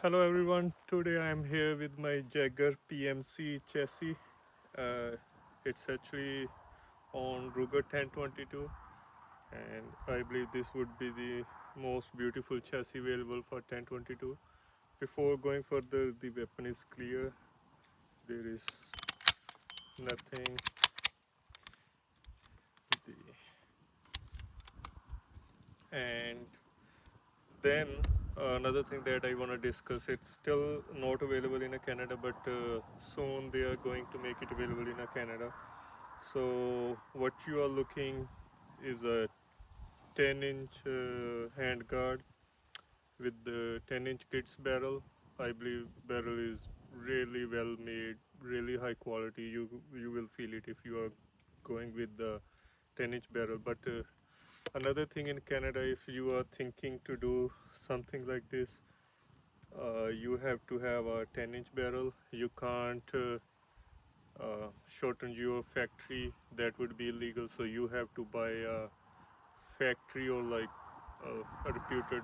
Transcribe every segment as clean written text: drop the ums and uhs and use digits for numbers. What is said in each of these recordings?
Hello everyone, today I am here with my Jager PMC chassis. Uh, it's actually on Ruger 1022 and I believe this would be the most beautiful chassis available for 1022. Before going further, the weapon is clear. There is nothing. The, and then another thing that I want to discuss, it's still not available in Canada, but soon they are going to make it available in Canada. So what you are looking is a 10-inch handguard with the 10-inch kits barrel. I believe barrel is really well made, really high quality. You will feel it if you are going with the 10-inch barrel. But another thing in Canada, if you are thinking to do something like this, you have to have a 10-inch barrel. You can't shorten your factory. That would be illegal. So you have to buy a factory or like a reputed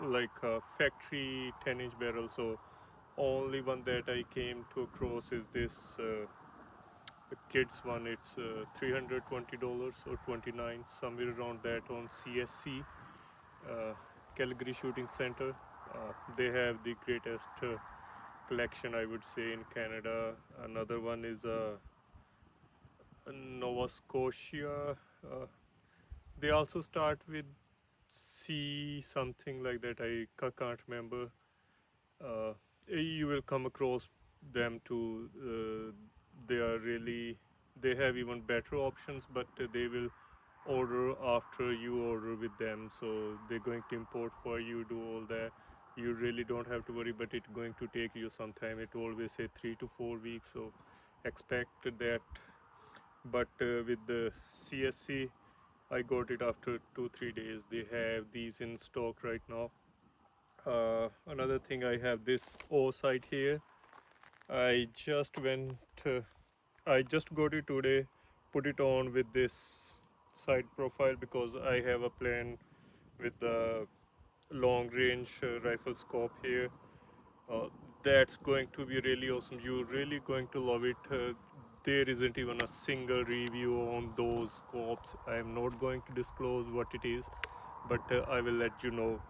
like a factory 10-inch barrel. So only one that I came to across is this kids one. It's $320 or 29, somewhere around that on CSC, uh, Calgary Shooting Center. They have the greatest collection, I would say, in Canada. Another one is Nova Scotia. They also start with C something like that. I can't remember. Uh, you will come across them too. They are really, they have even better options, but they will order after you order with them. So they're going to import for you, do all that. You really don't have to worry, but it's going to take you some time. It always say 3 to 4 weeks. So expect that. But with the CSC, I got it after 2 3 days. They have these in stock right now. Another thing, I have this O site here. I just went, I just got it today, put it on with this side profile because I have a plan with the long range rifle scope here. Uh, that's going to be really awesome. You're really going to love it. There isn't even a single review on those scopes. I am not going to disclose what it is, but I will let you know.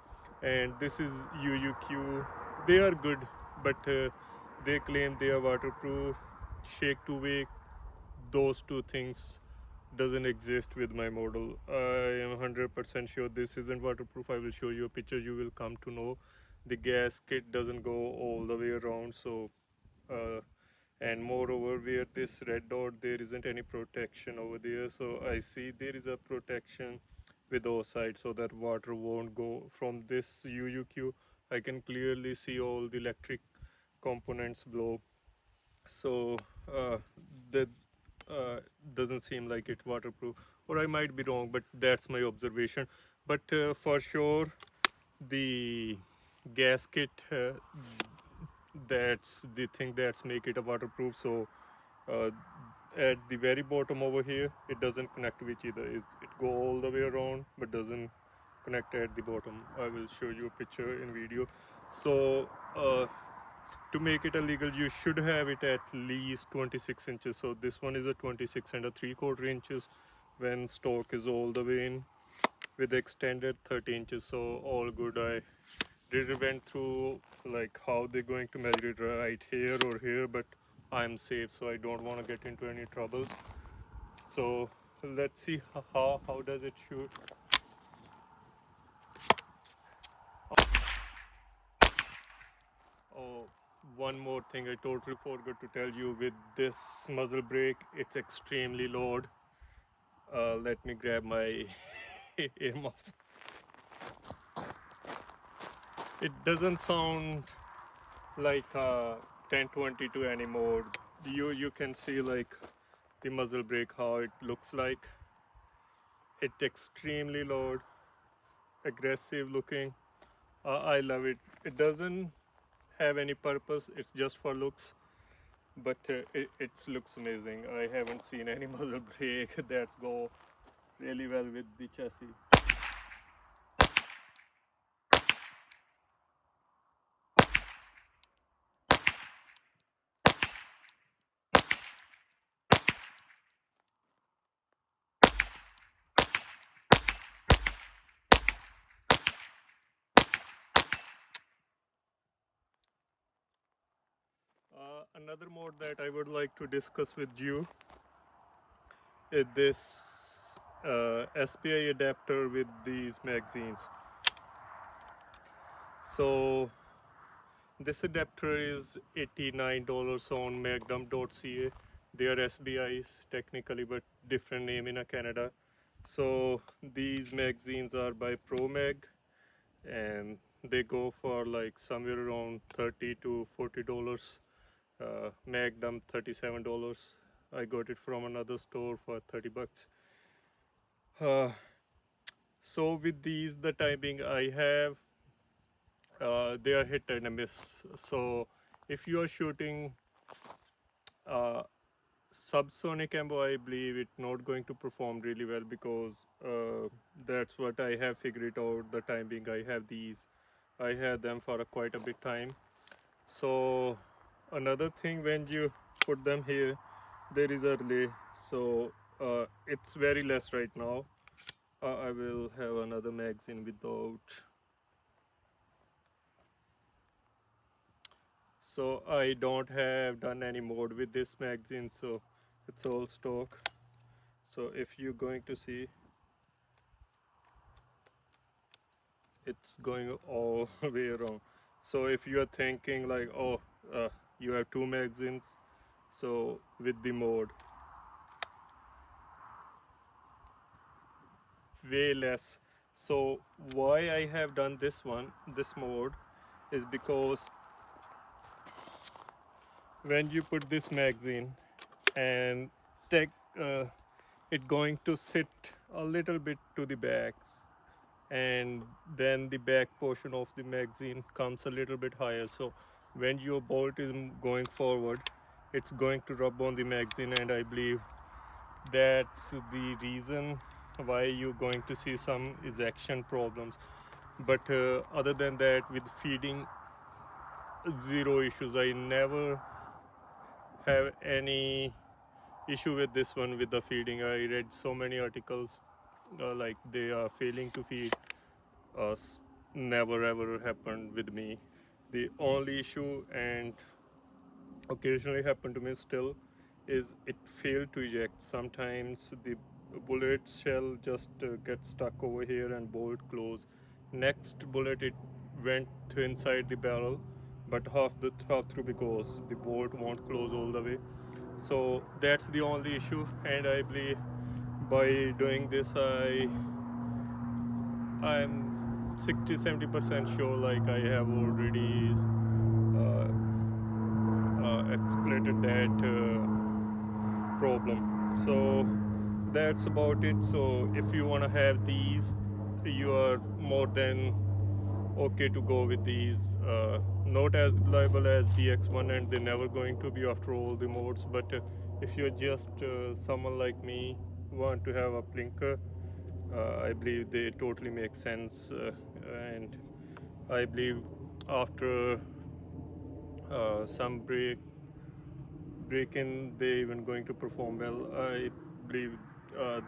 And this is UUQ. They are good, but they claim they are waterproof. Shake to wake, those two things doesn't exist with my model. I am 100% sure this isn't waterproof. I will show you a picture. You will come to know the gasket doesn't go all the way around. So uh, and moreover, where this red dot, there isn't any protection over there. So I see there is a protection with those sides so that water won't go from this UUQ. I can clearly see all the electric components below. So that uh, doesn't seem like it's waterproof, or I might be wrong, but that's my observation. But for sure, the gasket, that's the thing that's make it a waterproof. So uh, at the very bottom over here, it doesn't connect with either. It go all the way around but doesn't connect at the bottom. I will show you a picture in video. So to make it illegal, you should have it at least 26 inches. So this one is a 26 and a 3/4 inches when stock is all the way in, with extended 30 inches. So all good. I did went through like how they're going to measure it right here or here, but I'm safe, so I don't want to get into any troubles. So let's see how does it shoot. Oh, one more thing I totally forgot to tell you. With this muzzle brake, it's extremely loud. Let me grab my earmuffs. It doesn't sound like 1022 anymore. You can see like the muzzle brake, how it looks like. It's extremely loud, aggressive looking. I love it. It doesn't have any purpose. It's just for looks, but it looks amazing. I haven't seen any muzzle brake that go really well with the chassis. another mode that I would like to discuss with you is this SPI adapter with these magazines. So this adapter is $89 on magnum.ca. They are SBIs technically, but different name in Canada. So these magazines are by Promag, and they go for like somewhere around $30 to $40. Magnum $37. I got it from another store for $30. Uh, so with these, the timing I have, they are hit and a miss. So if you are shooting uh, subsonic ammo, I believe it's not going to perform really well, because that's what I have figured out. The timing I have these, I had them for quite a bit time. So another thing, when you put them here, there is a relay. So it's very less right now. I will have another magazine without. So I don't have done any mode with this magazine, so it's all stock. So if you're going to see, it's going all the way around. So if you are thinking like, oh, you have two magazines, so with the mode, way less. So why I have done this mode, is because when you put this magazine and take it going to sit a little bit to the back, and then the back portion of the magazine comes a little bit higher. So when your bolt is going forward, it's going to rub on the magazine, and I believe that's the reason why you're going to see some ejection problems. But other than that, with feeding, zero issues. I never have any issue with this one with the feeding. I read so many articles like they are failing to feed us. Never ever happened with me. The only issue, and occasionally happen to me still, is it failed to eject. Sometimes the bullet shell just gets stuck over here and bolt close. Next bullet it went to inside the barrel, but half through, because the bolt won't close all the way. So that's the only issue, and I believe by doing this, I'm 60-70% sure like I have already uh, escalated that problem. So that's about it. So if you want to have these, you are more than okay to go with these. Not as reliable as DX1, and they're never going to be after all the modes. But if you're just someone like me, want to have a blinker, I believe they totally make sense. And I believe after some break in, they even going to perform well. I believe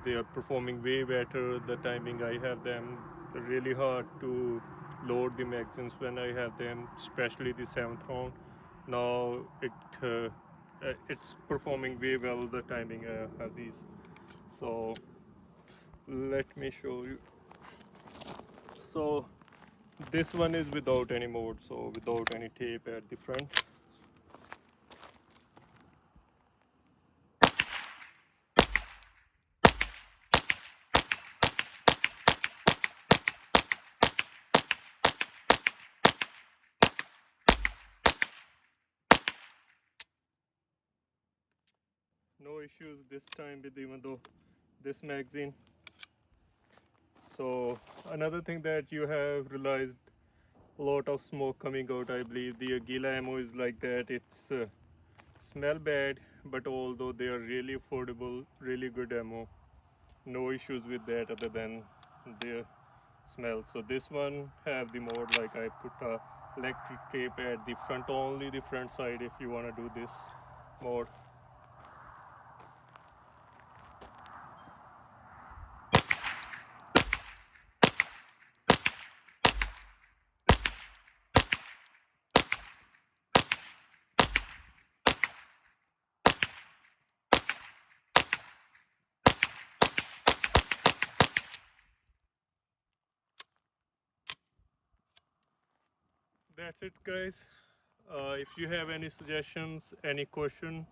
they are performing way better. The timing I have them really hard to load the magazines when I have them, especially the seventh round. Now it's performing way well. The timing I have these. So let me show you. So this one is without any mode, so without any tape at the front. No issues this time with even though this magazine. So another thing that you have realized, a lot of smoke coming out. I believe the Agila ammo is like that. It's smell bad, but although they are really affordable, really good ammo, no issues with that other than their smell. So this one have the mode like I put electric tape at the front, only the front side if you want to do this mode. that's it, guys. If you have any suggestions, any question,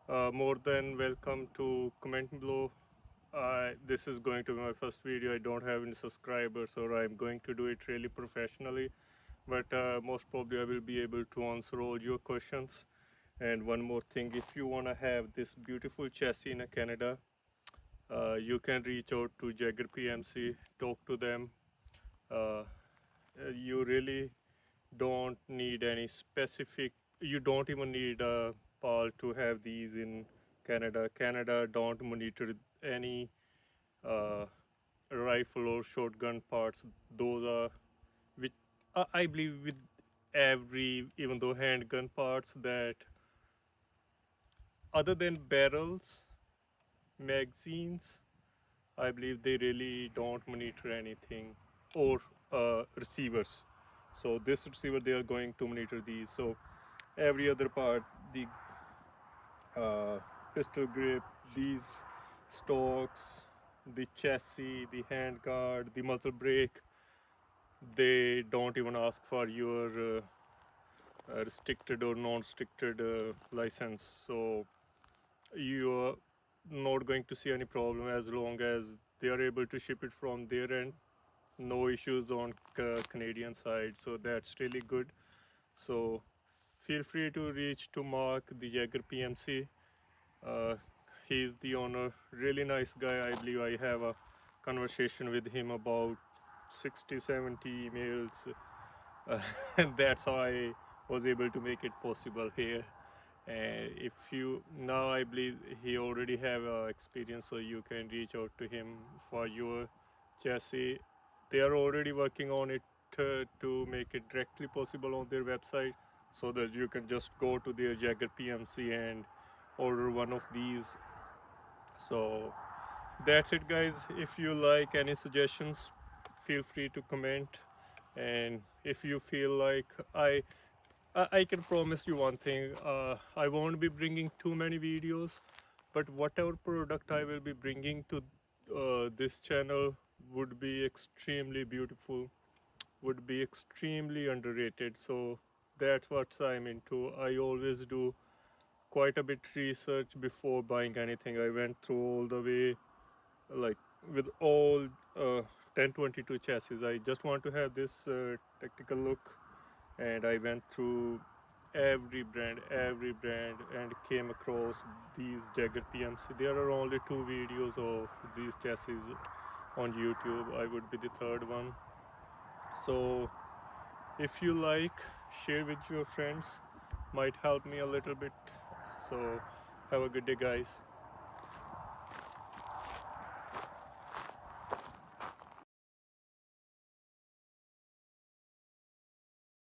more than welcome to comment below. This is going to be my first video. I don't have any subscribers, or I'm going to do it really professionally. But most probably, I will be able to answer all your questions. And one more thing, if you want to have this beautiful chassis in Canada, you can reach out to Jager PMC, talk to them. Uh, you really don't need any specific, you don't even need a PAL to have these in Canada. Canada don't monitor any uh, rifle or shotgun parts. Those are, which I believe with every, even though handgun parts, that other than barrels, magazines, I believe they really don't monitor anything, or receivers. So this receiver, they are going to monitor these. So every other part, the pistol grip, these stocks, the chassis, the handguard, the muzzle brake, they don't even ask for your restricted or non-restricted license. So you are not going to see any problem as long as they are able to ship it from their end. No issues on Canadian side, so that's really good. So feel free to reach to Mark, the Jager PMC. Uh, he's the owner, really nice guy. I believe I have a conversation with him about 60, 70 emails, and that's how I was able to make it possible here. And if you now, I believe he already have experience, so you can reach out to him for your chassis. They are already working on it to make it directly possible on their website, so that you can just go to their Jager PMC and order one of these. So that's it, guys. If you like any suggestions, feel free to comment. And if you feel like I can promise you one thing. I won't be bringing too many videos, but whatever product I will be bringing to this channel would be extremely beautiful, would be extremely underrated. So that's what I'm into. I always do quite a bit research before buying anything. I went through all the way, like with all 1022 chassis. I just want to have this tactical look, and I went through every brand, and came across these Jager PMC. There are only two videos of these chassis on YouTube. I would be the third one. So if you like, share with your friends. Might help me a little bit. So have a good day, guys.